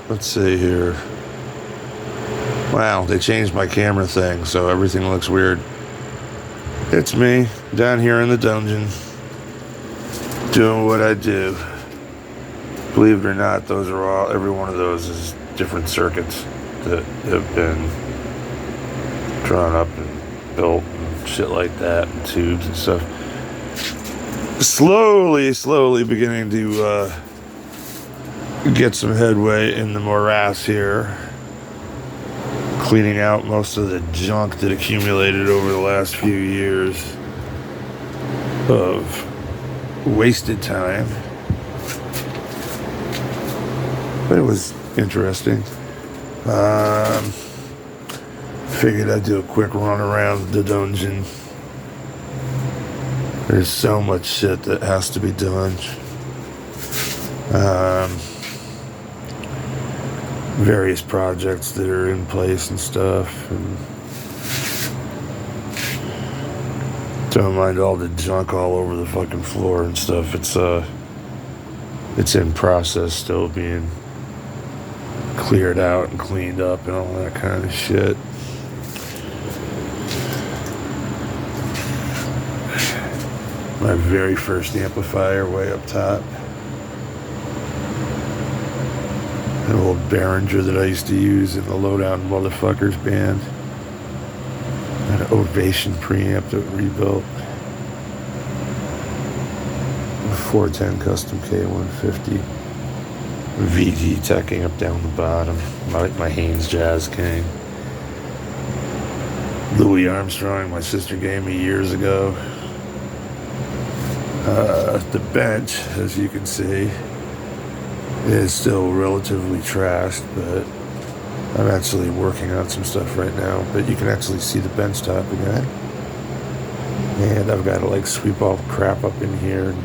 Let's see here. Wow, they changed my camera thing, so everything looks weird. It's me, down here in the dungeon, doing what I do. Believe it or not, every one of those is different circuits that have been drawn up and built and shit like that, and tubes and stuff. Slowly beginning to get some headway in the morass here. Cleaning out most of the junk that accumulated over the last few years of wasted time. But it was interesting. Figured I'd do a quick run around the dungeon. There's so much shit that has to be done. Various projects that are in place and stuff, and don't mind all the junk all over the fucking floor and stuff. It's in process, still being cleared out and cleaned up and all that kind of shit. My very first amplifier way up top. An old Behringer that I used to use in the Lowdown Motherfuckers band. An Ovation preamp that rebuilt. A 410 custom K150. VG tech amp down the bottom. My Haynes Jazz King. Louis Armstrong, my sister gave me years ago. The bench, as you can see, is still relatively trashed, but I'm actually working on some stuff right now. But you can actually see the bench top again. And I've got to like sweep all the crap up in here and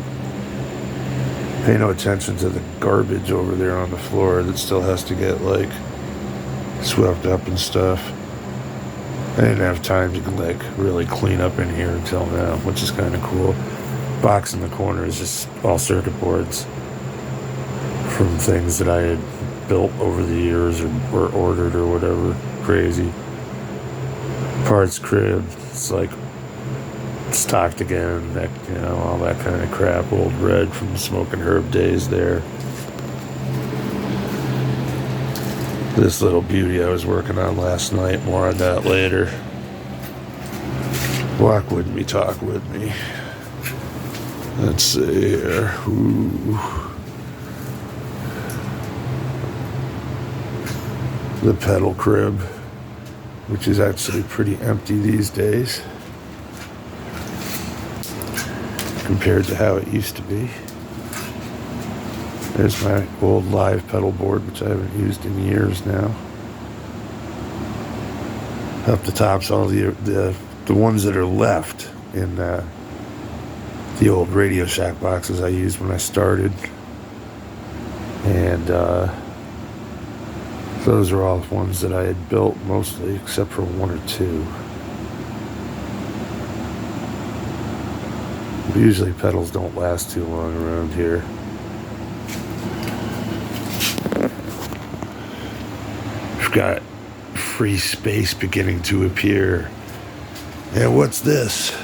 pay no attention to the garbage over there on the floor that still has to get like swept up and stuff. I didn't have time to like really clean up in here until now, which is kind of cool. Box in the corner is just all circuit boards from things that I had built over the years or ordered or whatever. Crazy. Parts crib, it's like stocked again, that, you know, all that kind of crap. Old Red from Smoking Herb days there. This little beauty I was working on last night, more on that later. Walk with me, talk with me. Let's see here. Ooh. The pedal crib, which is actually pretty empty these days compared to how it used to be. There's my old live pedal board, which I haven't used in years now. Up the top's all the ones that are left in the old Radio Shack boxes I used when I started. And those are all ones that I had built mostly, except for one or two. Usually pedals don't last too long around here. We've got free space beginning to appear. And what's this?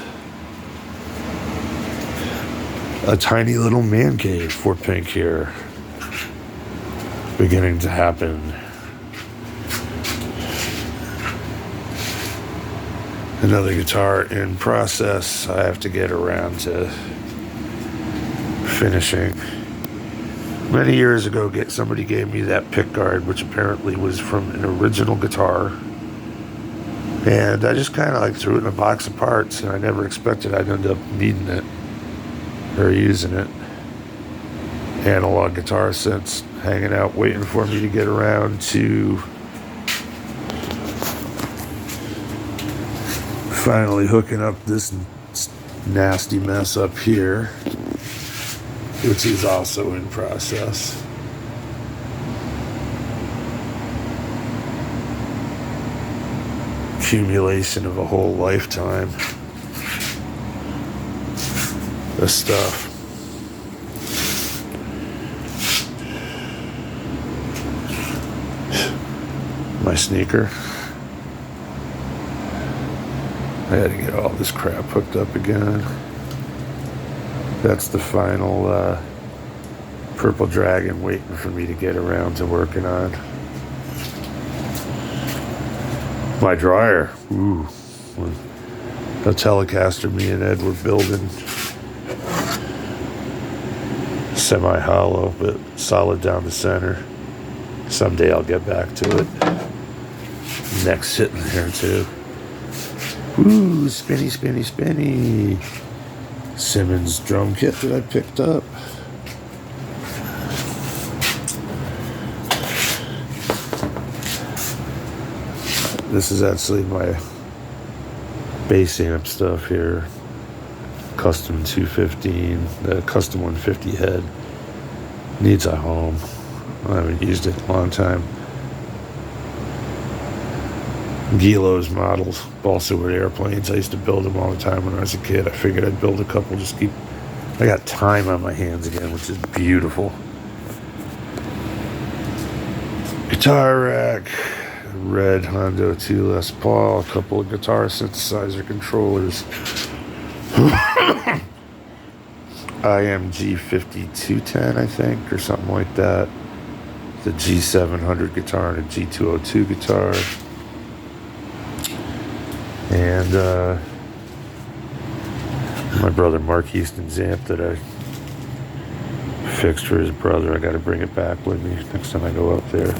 A tiny little man cave for Pink here. Beginning to happen. Another guitar in process. I have to get around to finishing. Many years ago, somebody gave me that pickguard, which apparently was from an original guitar. And I just kind of like threw it in a box of parts, and I never expected I'd end up needing it or using it. Analog guitar since hanging out, waiting for me to get around to finally hooking up this nasty mess up here, which is also in process. Accumulation of a whole lifetime of stuff. my sneaker. I had to get all this crap hooked up again. That's the final Purple Dragon waiting for me to get around to working on. My dryer. Ooh. A Telecaster me and Ed were building. Semi-hollow, but solid down the center. Someday I'll get back to it. Neck's sitting there too. Ooh, spinny, spinny, spinny. Simmons drum kit that I picked up. This is actually my bass amp stuff here. Custom 215, the custom 150 head. Needs a home. I haven't used it in a long time. Gilo's models, balsa wood airplanes. I used to build them all the time when I was a kid. I figured I'd build a couple, I got time on my hands again, which is beautiful. Guitar rack, red Hondo 2 Les Paul, a couple of guitar synthesizer controllers. IMG 5210, I think, or something like that. The G700 guitar and a G202 guitar. And my brother Mark Houston's amp that I fixed for his brother. I got to bring it back with me next time I go up there.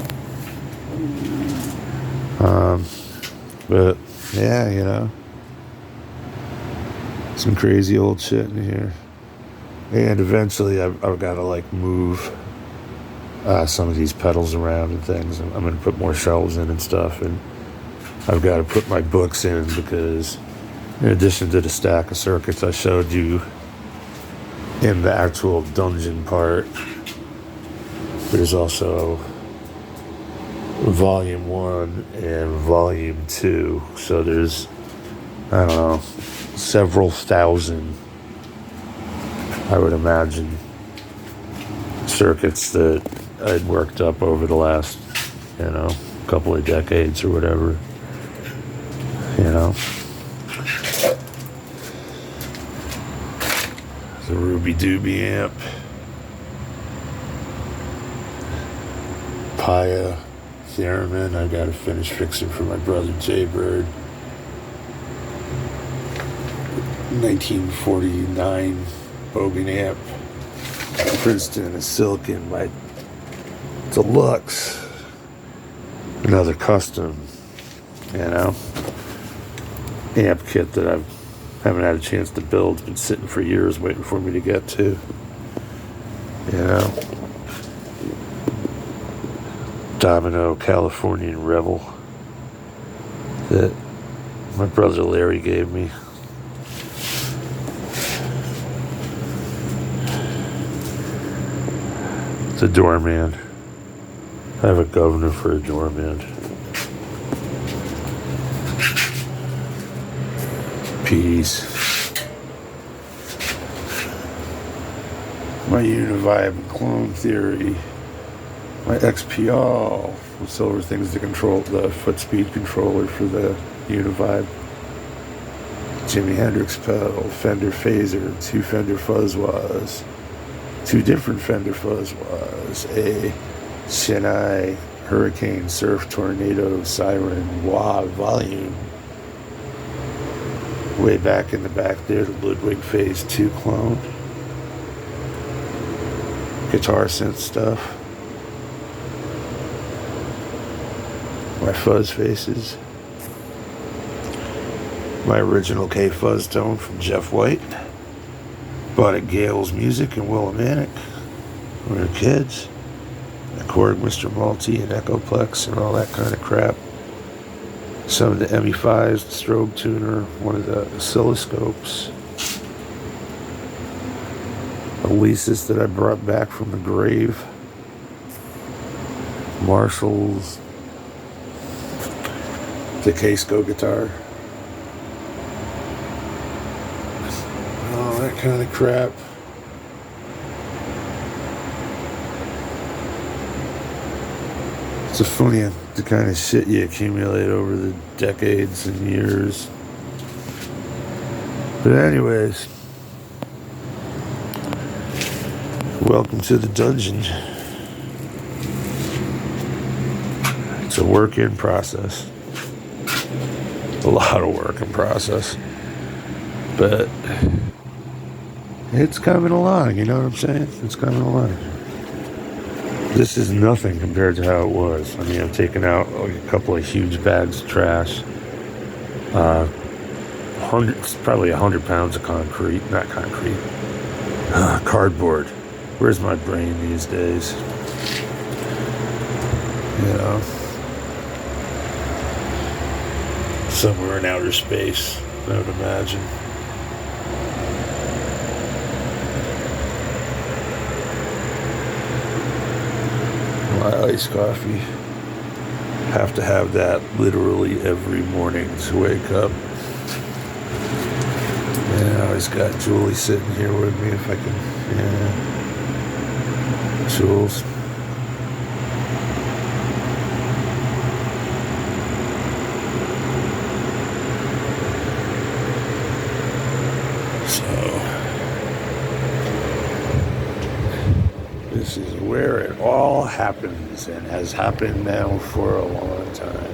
But yeah, you know, some crazy old shit in here. And eventually I've got to like move some of these pedals around and things. I'm going to put more shelves in and stuff, and I've got to put my books in because in addition to the stack of circuits I showed you in the actual dungeon part, there's also volume 1 and volume 2. So there's, I don't know, several thousand, I would imagine, circuits that I'd worked up over the last, you know, couple of decades or whatever. You know, the Ruby Doobie amp, Paya theremin. I got to finish fixing for my brother Jaybird. 1949 Bogan amp, Princeton, a Silicon, my deluxe, another custom, you know, amp kit that I haven't had a chance to build. It's been sitting for years waiting for me to get to, you know. Domino Californian Rebel that my brother Larry gave me. It's a doorman. I have a governor for a doorman. Peace. My Univibe clone theory. My XPL with silver things to control the foot speed controller for the Univibe. Jimi Hendrix pedal, Fender Phaser, 2 Fender Fuzzwas, 2 different Fender Fuzzwas, a Chennai Hurricane Surf Tornado Siren Wah volume. Way back in the back there, the Ludwig Phase 2 clone. Guitar synth stuff. My fuzz faces. My original K fuzz tone from Jeff White. Bought at Gale's Music in Willimantic when we were kids. The Korg, Mr. Malty, and Echoplex and all that kind of crap. Some of the ME5s, the strobe tuner, one of the oscilloscopes. Alesis that I brought back from the grave. Marshalls. The Casco guitar. All that kind of crap. It's a funny the kind of shit you accumulate over the decades and years. But anyways, welcome to the dungeon. It's a work in process. A lot of work in process. But it's coming along, you know what I'm saying? It's coming along. This is nothing compared to how it was. I mean, I've taken out a couple of huge bags of trash. Probably 100 pounds of cardboard. Where's my brain these days? You know, somewhere in outer space, I would imagine. My iced coffee. Have to have that literally every morning to wake up. And I always got Julie sitting here with me if I can. Yeah. Jules. So, this is where it all happens and has happened now for a long time.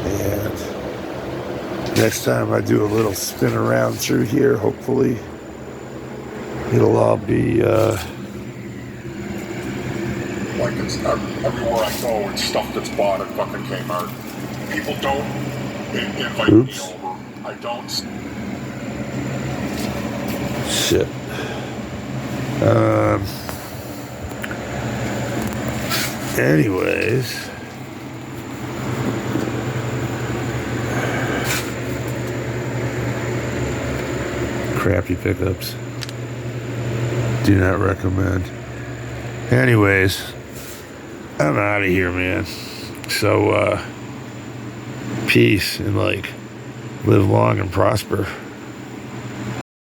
And next time I do a little spin around through here, hopefully it'll all be like it's everywhere I go, it's stuff that's bought at fucking Kmart. People don't invite me over. I don't. Shit. Anyways. Crappy pickups. Do not recommend. Anyways, I'm out of here, man. So, peace and live long and prosper.